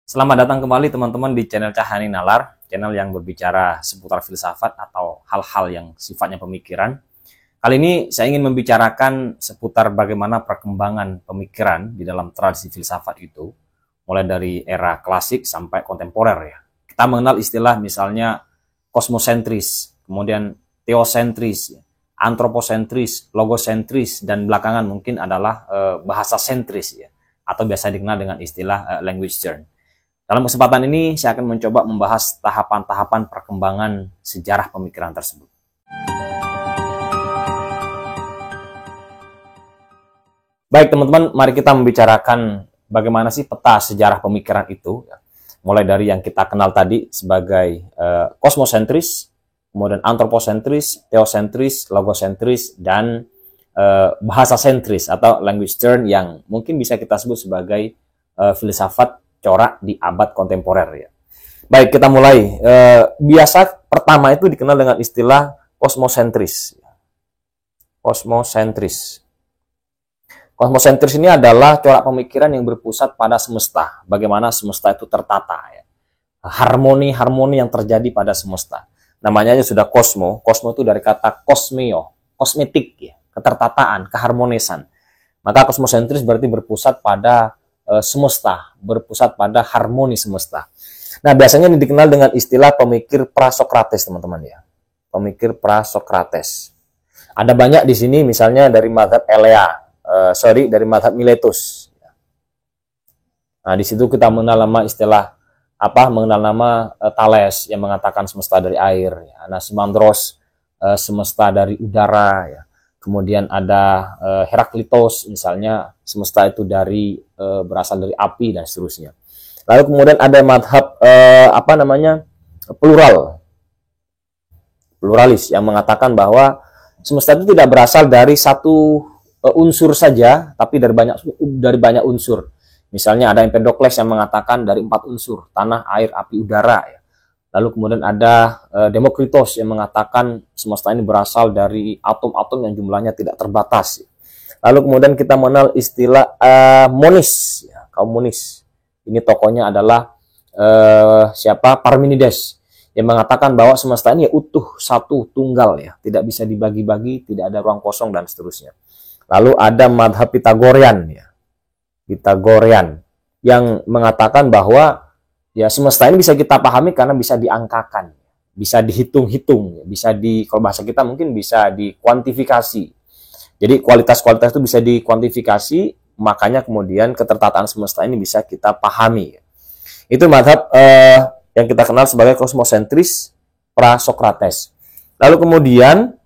Selamat datang kembali teman-teman di channel Cahani Nalar, channel yang berbicara seputar filsafat atau hal-hal yang sifatnya pemikiran. Kali ini saya ingin membicarakan seputar bagaimana perkembangan pemikiran di dalam tradisi filsafat itu, mulai dari era klasik sampai kontemporer ya. Kita mengenal istilah misalnya kosmosentris, kemudian teosentris, antroposentris, logosentris, dan belakangan mungkin adalah bahasa sentris ya, atau biasa dikenal dengan istilah language turn. Dalam kesempatan ini, saya akan mencoba membahas tahapan-tahapan perkembangan sejarah pemikiran tersebut. Baik teman-teman, mari kita membicarakan bagaimana sih peta sejarah pemikiran itu. Mulai dari yang kita kenal tadi sebagai kosmosentris, kemudian antroposentris, teosentris, logosentris, dan bahasa sentris atau language turn yang mungkin bisa kita sebut sebagai filsafat corak di abad kontemporer ya. Baik, kita mulai. Biasa pertama itu dikenal dengan istilah kosmosentris. Kosmosentris. Kosmosentris ini adalah corak pemikiran yang berpusat pada semesta. Bagaimana semesta itu tertata ya. Harmoni-harmoni yang terjadi pada semesta. Namanya aja sudah kosmo. Kosmo itu dari kata kosmeo, kosmetik ya, ketertataan, keharmonisan. Maka kosmosentris berarti berpusat pada semesta, berpusat pada harmoni semesta. Nah, biasanya ini dikenal dengan istilah pemikir prasokrates, teman-teman ya. Pemikir prasokrates. Ada banyak di sini, misalnya dari mazhab dari mazhab Miletus. Nah, di situ kita mengenal nama istilah mengenal nama Thales yang mengatakan semesta dari air, ya. Anaximandros semesta dari udara, ya. Kemudian ada Heraklitos misalnya semesta itu berasal dari api dan seterusnya. Lalu kemudian ada madhab pluralis yang mengatakan bahwa semesta itu tidak berasal dari satu unsur saja, tapi dari banyak unsur. Misalnya ada Empedokles yang mengatakan dari 4 unsur, tanah, air, api, udara ya. Lalu kemudian ada Demokritos yang mengatakan semesta ini berasal dari atom-atom yang jumlahnya tidak terbatas. Lalu kemudian kita mengenal istilah monis, ya, kaum monis. Ini tokohnya adalah Parmenides yang mengatakan bahwa semesta ini utuh, satu, tunggal ya, tidak bisa dibagi-bagi, tidak ada ruang kosong dan seterusnya. Lalu ada madhab Pitagorian ya, Pitagorian yang mengatakan bahwa ya semesta ini bisa kita pahami karena bisa diangkakan, bisa dihitung-hitung, kalau bahasa kita mungkin bisa dikuantifikasi. Jadi kualitas-kualitas itu bisa dikuantifikasi, makanya kemudian ketertataan semesta ini bisa kita pahami. Itu mazhab yang kita kenal sebagai kosmosentris prasokrates. Lalu kemudian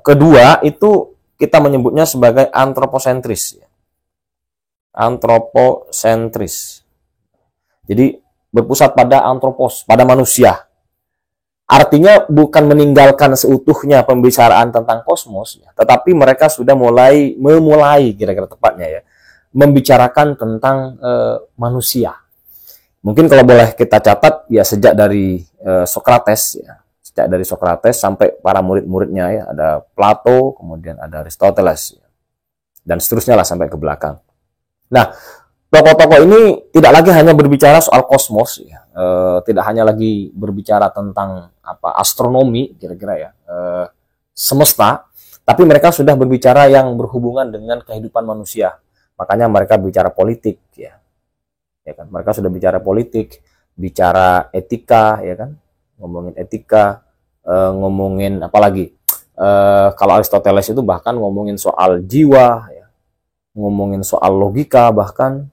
kedua itu kita menyebutnya sebagai antroposentris. Antroposentris. Jadi berpusat pada antropos, pada manusia. Artinya bukan meninggalkan seutuhnya pembicaraan tentang kosmos, ya, tetapi mereka sudah memulai kira-kira tepatnya ya, membicarakan tentang manusia. Mungkin kalau boleh kita catat ya sejak dari Sokrates ya, sejak dari Sokrates sampai para murid-muridnya ya, ada Plato, kemudian ada Aristoteles ya, dan seterusnya lah sampai ke belakang. Nah, tokoh-tokoh ini tidak lagi hanya berbicara soal kosmos, ya. Tidak hanya lagi berbicara tentang astronomi, kira-kira ya, semesta, tapi mereka sudah berbicara yang berhubungan dengan kehidupan manusia. Makanya mereka bicara politik, ya kan? Mereka sudah bicara politik, bicara etika, ya kan? Ngomongin etika, ngomongin apa lagi? Kalau Aristoteles itu bahkan ngomongin soal jiwa, ya, ngomongin soal logika bahkan.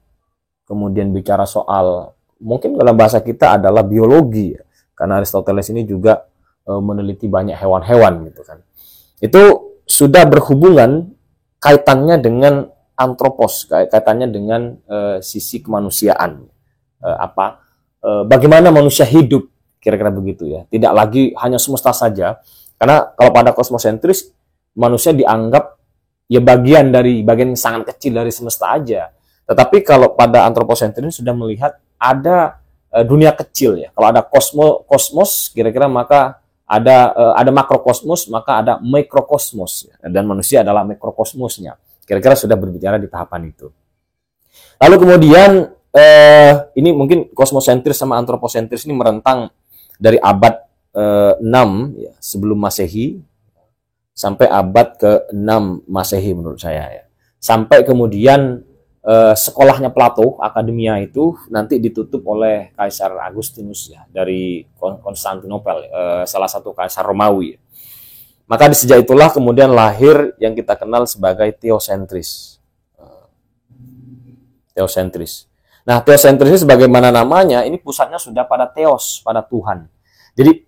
Kemudian bicara soal, mungkin dalam bahasa kita adalah biologi, ya. Karena Aristoteles ini juga meneliti banyak hewan-hewan gitu kan. Itu sudah berhubungan kaitannya dengan antropos, kaitannya dengan sisi kemanusiaan. Bagaimana manusia hidup, kira-kira begitu ya. Tidak lagi hanya semesta saja, karena kalau pada kosmosentris manusia dianggap ya bagian yang sangat kecil dari semesta aja. Tetapi kalau pada antroposentris sudah melihat ada dunia kecil ya. Kalau ada kosmos kira-kira maka ada makrokosmos, maka ada mikrokosmos ya. Dan manusia adalah mikrokosmosnya. Kira-kira sudah berbicara di tahapan itu. Lalu kemudian ini mungkin kosmosentris sama antroposentris ini merentang dari abad 6 ya, sebelum Masehi sampai abad ke-6 Masehi menurut saya ya. Sampai kemudian sekolahnya Plato, akademia itu nanti ditutup oleh Kaisar Agustinus ya dari Konstantinopel, salah satu kaisar Romawi. Maka di sejak itulah kemudian lahir yang kita kenal sebagai teosentris. Teosentris. Nah, teosentris ini sebagaimana namanya, ini pusatnya sudah pada teos, pada Tuhan. Jadi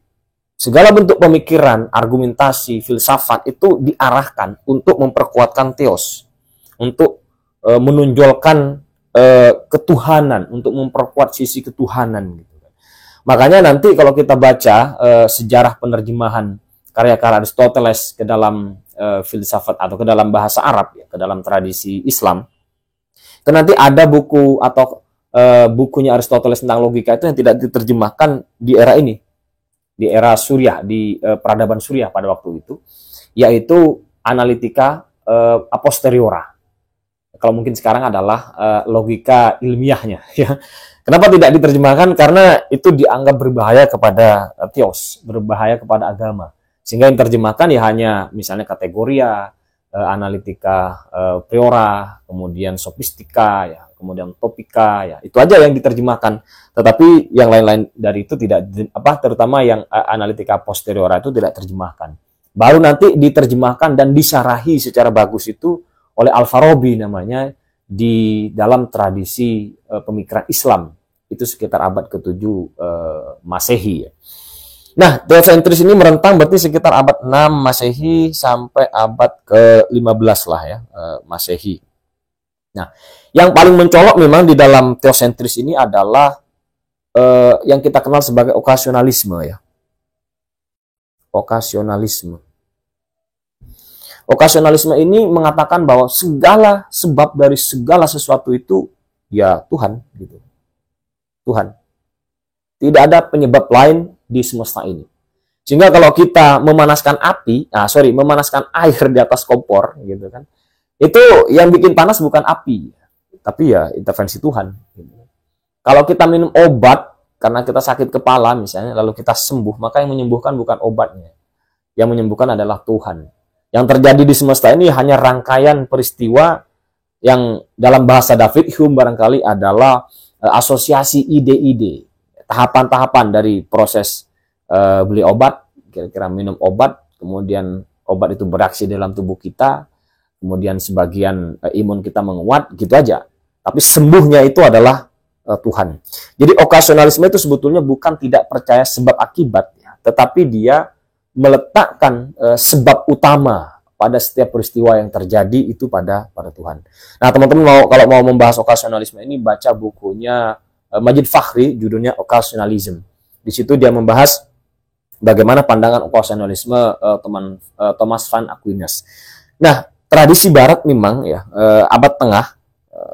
segala bentuk pemikiran, argumentasi, filsafat itu diarahkan untuk memperkuatkan teos, untuk menonjolkan ketuhanan, untuk memperkuat sisi ketuhanan gitu. Makanya nanti kalau kita baca sejarah penerjemahan karya-karya Aristoteles ke dalam filsafat atau ke dalam bahasa Arab ya, ke dalam tradisi Islam, nanti ada buku atau bukunya Aristoteles tentang logika itu yang tidak diterjemahkan di era ini, di era Suriah, di peradaban Suriah pada waktu itu, yaitu analitika a posteriora. Kalau mungkin sekarang adalah logika ilmiahnya. Ya. Kenapa tidak diterjemahkan? Karena itu dianggap berbahaya kepada teos, berbahaya kepada agama. Sehingga yang terjemahkan ya hanya misalnya kategoria, analitika priora, kemudian sofistika, ya, kemudian topika, ya itu aja yang diterjemahkan. Tetapi yang lain-lain dari itu tidak, terutama yang analitika posteriora itu tidak terjemahkan. Baru nanti diterjemahkan dan disyarahi secara bagus itu oleh Al-Farabi namanya di dalam tradisi pemikiran Islam itu sekitar abad ke-7 Masehi. Ya. Nah, teosentris ini merentang berarti sekitar abad 6 Masehi sampai abad ke-15 lah ya, Masehi. Nah, yang paling mencolok memang di dalam teosentris ini adalah yang kita kenal sebagai okasionalisme ya. Okasionalisme. Okasionalisme ini mengatakan bahwa segala sebab dari segala sesuatu itu ya Tuhan gitu. Tuhan. Tidak ada penyebab lain di semesta ini. Sehingga kalau kita memanaskan memanaskan air di atas kompor gitu kan. Itu yang bikin panas bukan api, tapi ya intervensi Tuhan gitu. Kalau kita minum obat karena kita sakit kepala misalnya lalu kita sembuh, maka yang menyembuhkan bukan obatnya. Yang menyembuhkan adalah Tuhan. Yang terjadi di semesta ini hanya rangkaian peristiwa yang dalam bahasa David Hume barangkali adalah asosiasi ide-ide, tahapan-tahapan dari proses beli obat, kira-kira minum obat, kemudian obat itu bereaksi dalam tubuh kita, kemudian sebagian imun kita menguat, gitu aja. Tapi sembuhnya itu adalah Tuhan. Jadi okasionalisme itu sebetulnya bukan tidak percaya sebab akibat, ya, tetapi dia meletakkan sebab utama pada setiap peristiwa yang terjadi itu pada Tuhan. Nah, teman-teman kalau mau membahas okasionalisme ini baca bukunya Majid Fakhri, judulnya Occasionalism. Di situ dia membahas bagaimana pandangan okasionalisme Thomas van Aquinas. Nah, tradisi Barat memang ya abad tengah,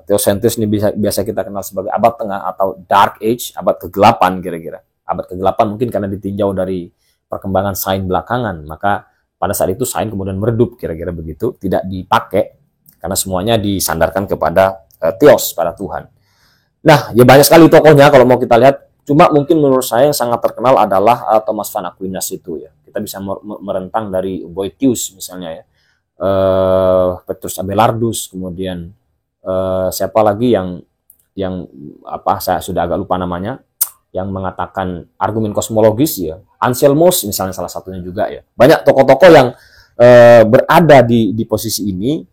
teosentris ini biasa kita kenal sebagai abad tengah atau Dark Age, abad ke-8 kira-kira. Abad ke-8 mungkin karena ditinjau dari perkembangan sains belakangan, maka pada saat itu sains kemudian meredup kira-kira begitu, tidak dipakai karena semuanya disandarkan kepada teos, pada Tuhan. Nah, ya banyak sekali tokohnya kalau mau kita lihat, cuma mungkin menurut saya yang sangat terkenal adalah Thomas van Aquinas itu ya. Kita bisa merentang dari Boetius misalnya ya, Petrus Abelardus, kemudian siapa lagi yang saya sudah agak lupa namanya, yang mengatakan argumen kosmologis ya, Anselmus misalnya salah satunya juga ya. Banyak tokoh-tokoh yang berada di posisi ini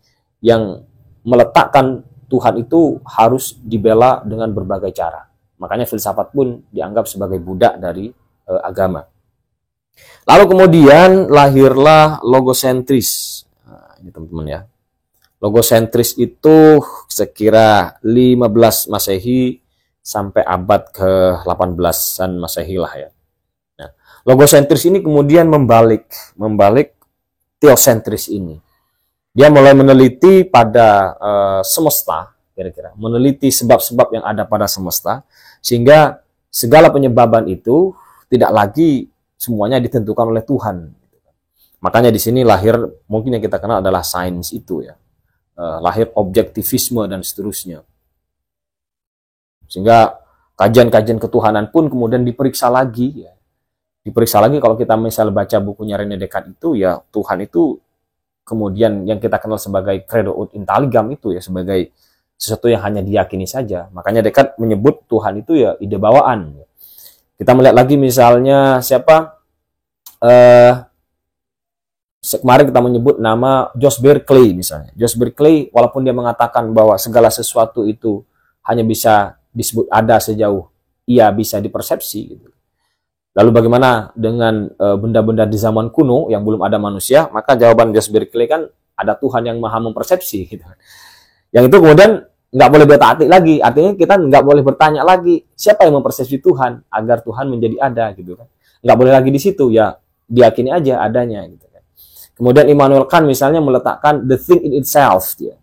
yang meletakkan Tuhan itu harus dibela dengan berbagai cara. Makanya filsafat pun dianggap sebagai budak dari agama. Lalu kemudian lahirlah logosentris. Nah, ini teman-teman ya. Logosentris itu sekira 15 Masehi sampai abad ke-18-an Masehi lah ya. Nah, logosentris ini kemudian membalik teosentris ini. Dia mulai meneliti pada semesta, kira-kira, meneliti sebab-sebab yang ada pada semesta, sehingga segala penyebaban itu tidak lagi semuanya ditentukan oleh Tuhan. Makanya di sini lahir mungkin yang kita kenal adalah sains itu ya, lahir objektivisme dan seterusnya. Sehingga kajian-kajian ketuhanan pun kemudian diperiksa lagi ya. Diperiksa lagi kalau kita misal baca bukunya René Descartes itu ya, Tuhan itu kemudian yang kita kenal sebagai credo ut intelligam itu ya, sebagai sesuatu yang hanya diyakini saja. Makanya Descartes menyebut Tuhan itu ya ide bawaan. Kita melihat lagi misalnya siapa kemarin kita menyebut nama Jos Berkeley misalnya. Jos Berkeley walaupun dia mengatakan bahwa segala sesuatu itu hanya bisa disebut ada sejauh ia bisa dipersepsi gitu. Lalu bagaimana dengan benda-benda di zaman kuno yang belum ada manusia? Maka jawaban Jos Berkeley kan ada Tuhan yang maha mempersepsi. Gitu. Yang itu kemudian nggak boleh berarti lagi. Artinya kita nggak boleh bertanya lagi siapa yang mempersepsi Tuhan agar Tuhan menjadi ada gitu kan? Nggak boleh lagi di situ ya, diyakini aja adanya. Gitu kan. Kemudian Immanuel Kant misalnya meletakkan the thing in itself, ya.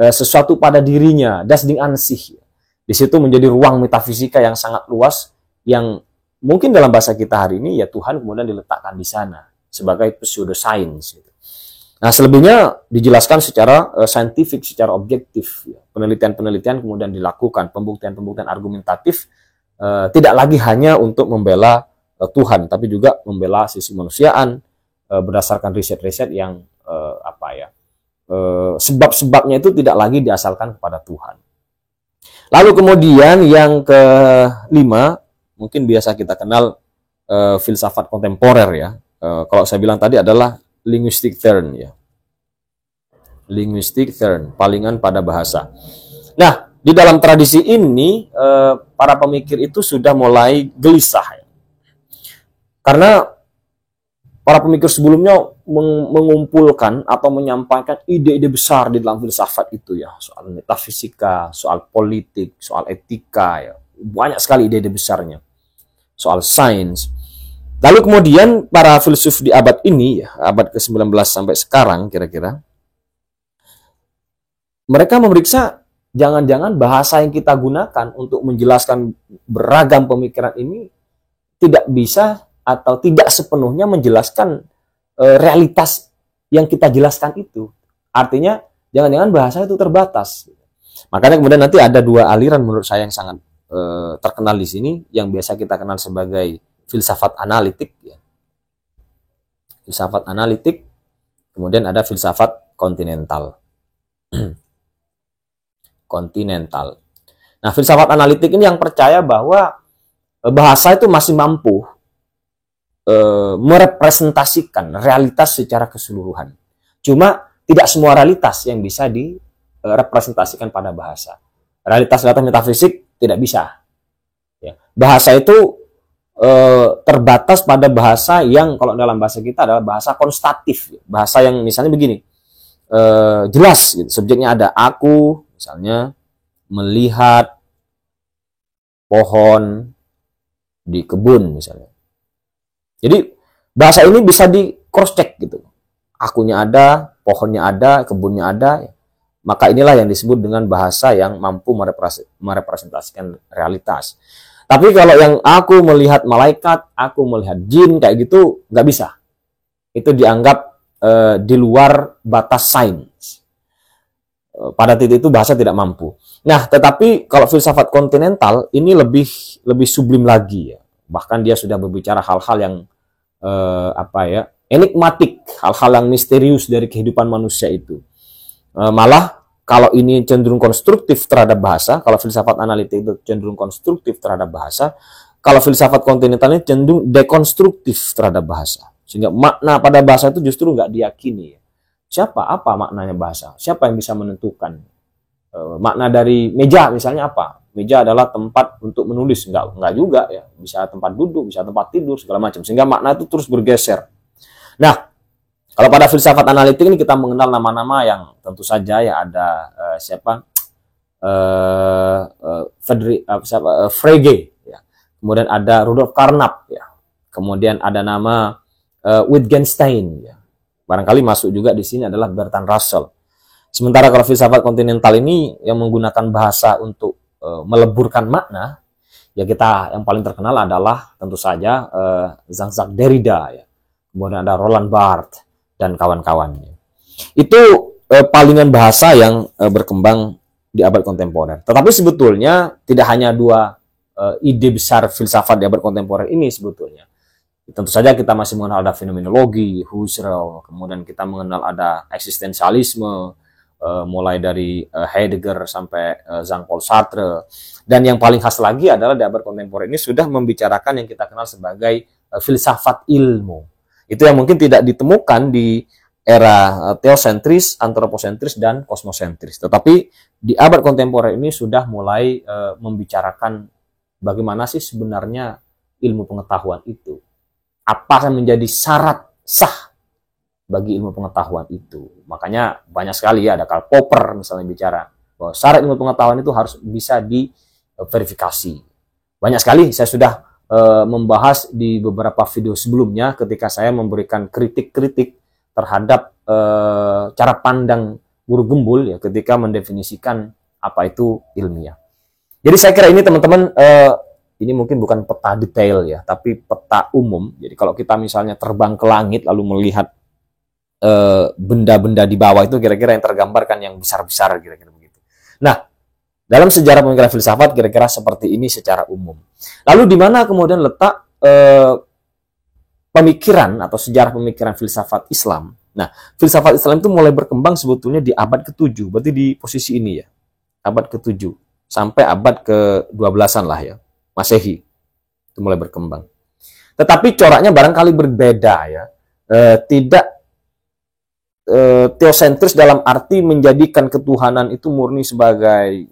Sesuatu pada dirinya, das Ding an sich. Ya. Di situ menjadi ruang metafisika yang sangat luas yang mungkin dalam bahasa kita hari ini ya Tuhan kemudian diletakkan di sana sebagai pseudoscience. Gitu. Nah selebihnya dijelaskan secara saintifik, secara objektif. Ya. Penelitian-penelitian kemudian dilakukan, pembuktian-pembuktian argumentatif tidak lagi hanya untuk membela Tuhan, tapi juga membela sisi manusiaan berdasarkan riset-riset yang sebab-sebabnya itu tidak lagi diasalkan kepada Tuhan. Lalu kemudian yang kelima, mungkin biasa kita kenal filsafat kontemporer ya. Kalau saya bilang tadi adalah linguistic turn ya. Linguistic turn, palingan pada bahasa. Nah, di dalam tradisi ini para pemikir itu sudah mulai gelisah ya. Karena para pemikir sebelumnya mengumpulkan atau menyampaikan ide-ide besar di dalam filsafat itu ya, soal metafisika, soal politik, soal etika ya. Banyak sekali ide-ide besarnya. Soal sains. Lalu kemudian para filsuf di abad ini, ya, abad ke-19 sampai sekarang kira-kira, mereka memeriksa jangan-jangan bahasa yang kita gunakan untuk menjelaskan beragam pemikiran ini tidak bisa atau tidak sepenuhnya menjelaskan realitas yang kita jelaskan itu. Artinya jangan-jangan bahasa itu terbatas. Makanya kemudian nanti ada dua aliran menurut saya yang sangat terkenal di sini, yang biasa kita kenal sebagai filsafat analitik ya. Filsafat analitik, kemudian ada filsafat kontinental. Kontinental. Nah, filsafat analitik ini yang percaya bahwa bahasa itu masih mampu merepresentasikan realitas secara keseluruhan. Cuma tidak semua realitas yang bisa direpresentasikan pada bahasa. Realitas-realitas metafisik tidak bisa. Ya. Bahasa itu terbatas pada bahasa yang kalau dalam bahasa kita adalah bahasa konstatif. Bahasa yang misalnya begini, jelas, gitu. Subjeknya ada aku, misalnya melihat pohon di kebun misalnya. Jadi bahasa ini bisa di cross check gitu. Akunya ada, pohonnya ada, kebunnya ada. Maka inilah yang disebut dengan bahasa yang mampu merepresentasikan realitas. Tapi kalau yang aku melihat malaikat, aku melihat jin kayak gitu nggak bisa. Itu dianggap di luar batas sains. Pada titik itu bahasa tidak mampu. Nah, tetapi kalau filsafat kontinental ini lebih sublim lagi ya. Bahkan dia sudah berbicara hal-hal yang enigmatik, hal-hal yang misterius dari kehidupan manusia itu. Malah kalau ini cenderung konstruktif terhadap bahasa, kalau filsafat analitik itu cenderung konstruktif terhadap bahasa, kalau filsafat kontinental ini cenderung dekonstruktif terhadap bahasa. Sehingga makna pada bahasa itu justru nggak diyakini. Apa maknanya bahasa? Siapa yang bisa menentukan? Makna dari meja misalnya apa? Meja adalah tempat untuk menulis, enggak juga ya. Bisa tempat duduk, bisa tempat tidur, segala macam. Sehingga makna itu terus bergeser. Nah, kalau pada filsafat analitik ini kita mengenal nama-nama yang tentu saja ya ada Frege ya. Kemudian ada Rudolf Carnap ya. Kemudian ada nama Wittgenstein ya. Barangkali masuk juga di sini adalah Bertrand Russell. Sementara kalau filsafat kontinental ini yang menggunakan bahasa untuk meleburkan makna, ya kita yang paling terkenal adalah tentu saja Jean-Jacques Derrida ya. Kemudian ada Roland Barthes dan kawan-kawannya. Itu palingan bahasa yang berkembang di abad kontemporer. Tetapi sebetulnya tidak hanya dua ide besar filsafat di abad kontemporer ini sebetulnya. Tentu saja kita masih mengenal ada fenomenologi, Husserl, kemudian kita mengenal ada eksistensialisme, mulai dari Heidegger sampai Jean-Paul Sartre. Dan yang paling khas lagi adalah di abad kontemporer ini sudah membicarakan yang kita kenal sebagai filsafat ilmu. Itu yang mungkin tidak ditemukan di era teosentris, antroposentris, dan kosmosentris. Tetapi di abad kontemporer ini sudah mulai membicarakan bagaimana sih sebenarnya ilmu pengetahuan itu. Apa yang menjadi syarat sah bagi ilmu pengetahuan itu. Makanya banyak sekali ya, ada Karl Popper misalnya bicara bahwa syarat ilmu pengetahuan itu harus bisa diverifikasi. Banyak sekali saya sudah membahas di beberapa video sebelumnya ketika saya memberikan kritik-kritik terhadap cara pandang guru gembul ya ketika mendefinisikan apa itu ilmiah. Jadi saya kira ini teman-teman, ini mungkin bukan peta detail ya, tapi peta umum. Jadi kalau kita misalnya terbang ke langit lalu melihat benda-benda di bawah itu kira-kira yang tergambarkan yang besar-besar kira-kira begitu. Nah, dalam sejarah pemikiran filsafat kira-kira seperti ini secara umum. Lalu di mana kemudian letak pemikiran atau sejarah pemikiran filsafat Islam? Nah, filsafat Islam itu mulai berkembang sebetulnya di abad ke-7, berarti di posisi ini ya, abad ke-7 sampai abad ke-12-an lah ya, Masehi, itu mulai berkembang. Tetapi coraknya barangkali berbeda ya, tidak teosentris dalam arti menjadikan ketuhanan itu murni sebagai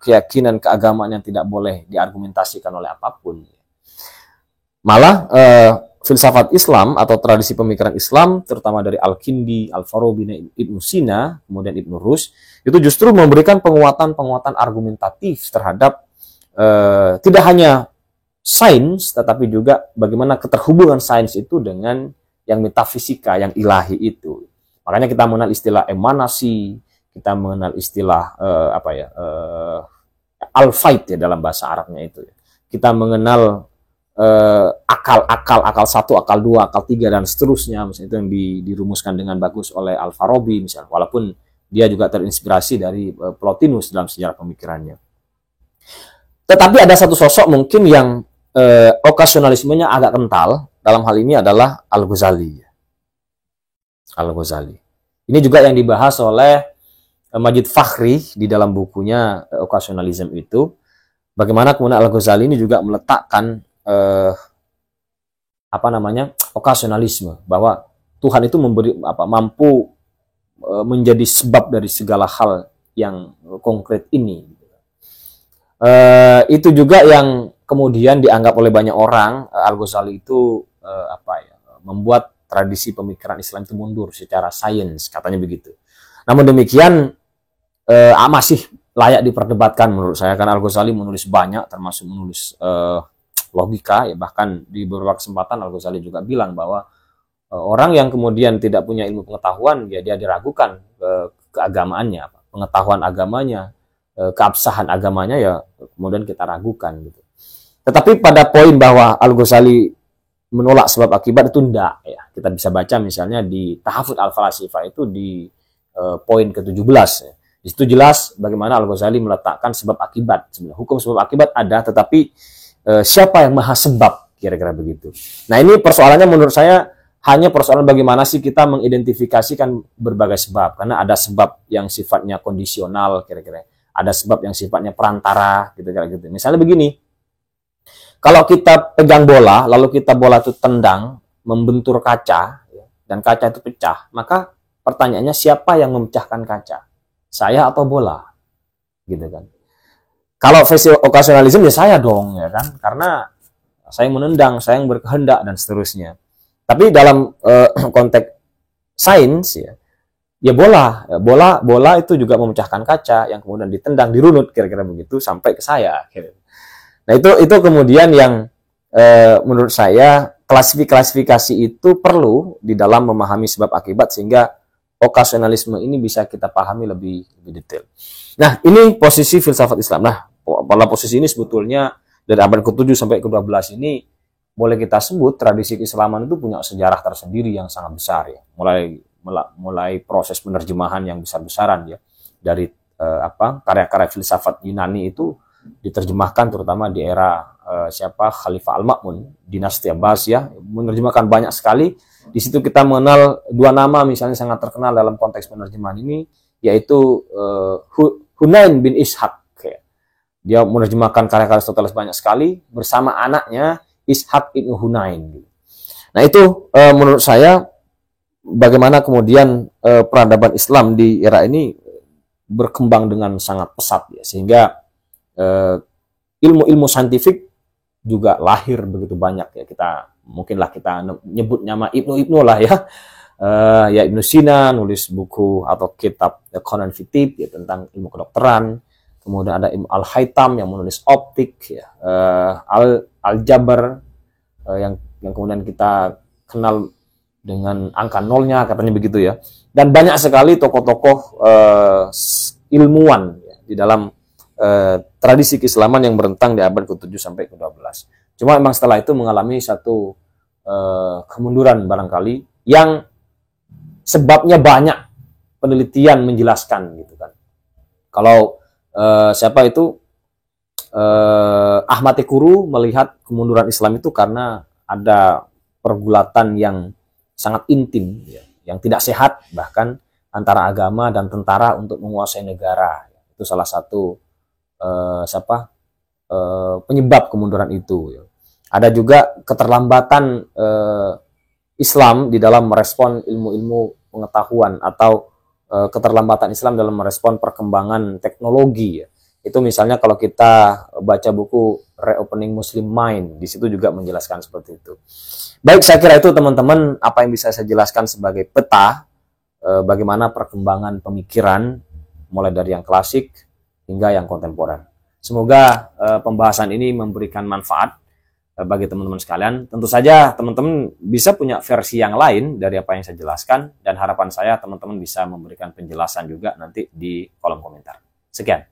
keyakinan keagamaan yang tidak boleh diargumentasikan oleh apapun. Malah filsafat Islam atau tradisi pemikiran Islam, terutama dari Al-Kindi, Al-Farabi, Ibnu Sina, kemudian Ibnu Rus, itu justru memberikan penguatan-penguatan argumentatif terhadap tidak hanya sains, tetapi juga bagaimana keterhubungan sains itu dengan yang metafisika, yang ilahi itu. Makanya kita mengenal istilah emanasi, kita mengenal istilah al-faid ya dalam bahasa Arabnya itu. Kita mengenal akal 1, akal 2, akal 3 dan seterusnya, misalnya itu yang dirumuskan dengan bagus oleh Al-Farabi misalnya, walaupun dia juga terinspirasi dari Plotinus dalam sejarah pemikirannya. Tetapi ada satu sosok mungkin yang okasionalismenya agak kental, dalam hal ini adalah Al-Ghazali. Al-Ghazali. Ini juga yang dibahas oleh Majid Fakhri di dalam bukunya Occasionalism itu, bagaimana kemudian Al-Ghazali ini juga meletakkan okasionalisme, bahwa Tuhan itu mampu menjadi sebab dari segala hal yang konkret ini. Itu juga yang kemudian dianggap oleh banyak orang, Al-Ghazali itu membuat tradisi pemikiran Islam itu mundur secara sains, katanya begitu. Namun demikian masih layak diperdebatkan menurut saya, karena Al-Ghazali menulis banyak, termasuk menulis logika ya, bahkan di beberapa kesempatan Al-Ghazali juga bilang bahwa orang yang kemudian tidak punya ilmu pengetahuan ya dia diragukan keagamaannya, pengetahuan agamanya, keabsahan agamanya ya kemudian kita ragukan gitu. Tetapi pada poin bahwa Al-Ghazali menolak sebab akibat itu enggak ya. Kita bisa baca misalnya di Tahafut Al-Falasifah itu di poin ke-17 ya. Di situ jelas bagaimana Al-Ghazali meletakkan sebab akibat. Sebenarnya hukum sebab akibat ada, tetapi siapa yang maha sebab, kira-kira begitu. Nah, ini persoalannya menurut saya hanya persoalan bagaimana sih kita mengidentifikasikan berbagai sebab. Karena ada sebab yang sifatnya kondisional, kira-kira. Ada sebab yang sifatnya perantara, kira-kira gitu. Misalnya begini, kalau kita pegang bola, lalu kita bola itu tendang, membentur kaca, dan kaca itu pecah, maka pertanyaannya siapa yang memecahkan kaca? Saya atau bola? Gitu kan. Kalau versi okasionalisme ya saya dong, ya kan? Karena saya yang menendang, saya yang berkehendak, dan seterusnya. Tapi dalam konteks sains, ya bola itu juga memecahkan kaca, yang kemudian ditendang, dirunut, kira-kira begitu, sampai ke saya. Nah, itu kemudian yang menurut saya klasifikasi itu perlu di dalam memahami sebab akibat, sehingga okasionalisme ini bisa kita pahami lebih detail. Nah, ini posisi filsafat Islam. Nah, pada posisi ini sebetulnya dari abad ke-7 sampai ke-12 ini boleh kita sebut tradisi keislaman itu punya sejarah tersendiri yang sangat besar ya. Mulai proses penerjemahan yang besar-besaran ya, dari karya-karya filsafat Yunani itu diterjemahkan terutama di era Khalifah Al-Ma'mun, dinasti Abbasiyah, menerjemahkan banyak sekali. Di situ kita mengenal dua nama misalnya sangat terkenal dalam konteks penerjemahan ini, yaitu Hunain bin Ishaq. Dia menerjemahkan karya-karya Aristoteles banyak sekali bersama anaknya Ishaq ibn Hunain. Nah itu menurut saya bagaimana kemudian peradaban Islam di era ini berkembang dengan sangat pesat ya, sehingga ilmu-ilmu saintifik juga lahir begitu banyak ya. Mungkinlah kita nyebut nama Ibnu lah ya. Ya Ibnu Sina nulis buku atau kitab Qanan fi Tibb ya, tentang ilmu kedokteran. Kemudian ada Ibnu Al-Haytham yang menulis optik ya. Al-Jabar yang kemudian kita kenal dengan angka nolnya katanya begitu ya. Dan banyak sekali tokoh-tokoh ilmuwan ya, di dalam tradisi keislaman yang berentang di abad ke-7 sampai ke-12. Cuma memang setelah itu mengalami satu kemunduran barangkali yang sebabnya banyak penelitian menjelaskan gitu kan. Kalau Ahmad Tekuru melihat kemunduran Islam itu karena ada pergulatan yang sangat intim ya, yang tidak sehat bahkan antara agama dan tentara untuk menguasai negara. Itu salah satu penyebab kemunduran itu ya. Ada juga keterlambatan Islam di dalam merespon ilmu-ilmu pengetahuan atau keterlambatan Islam dalam merespon perkembangan teknologi ya. Itu misalnya kalau kita baca buku Reopening Muslim Mind, di situ juga menjelaskan seperti itu. Baik, saya kira itu teman-teman apa yang bisa saya jelaskan sebagai peta bagaimana perkembangan pemikiran mulai dari yang klasik hingga yang kontemporer. Semoga pembahasan ini memberikan manfaat bagi teman-teman sekalian. Tentu saja teman-teman bisa punya versi yang lain dari apa yang saya jelaskan, dan harapan saya teman-teman bisa memberikan penjelasan juga nanti di kolom komentar. Sekian.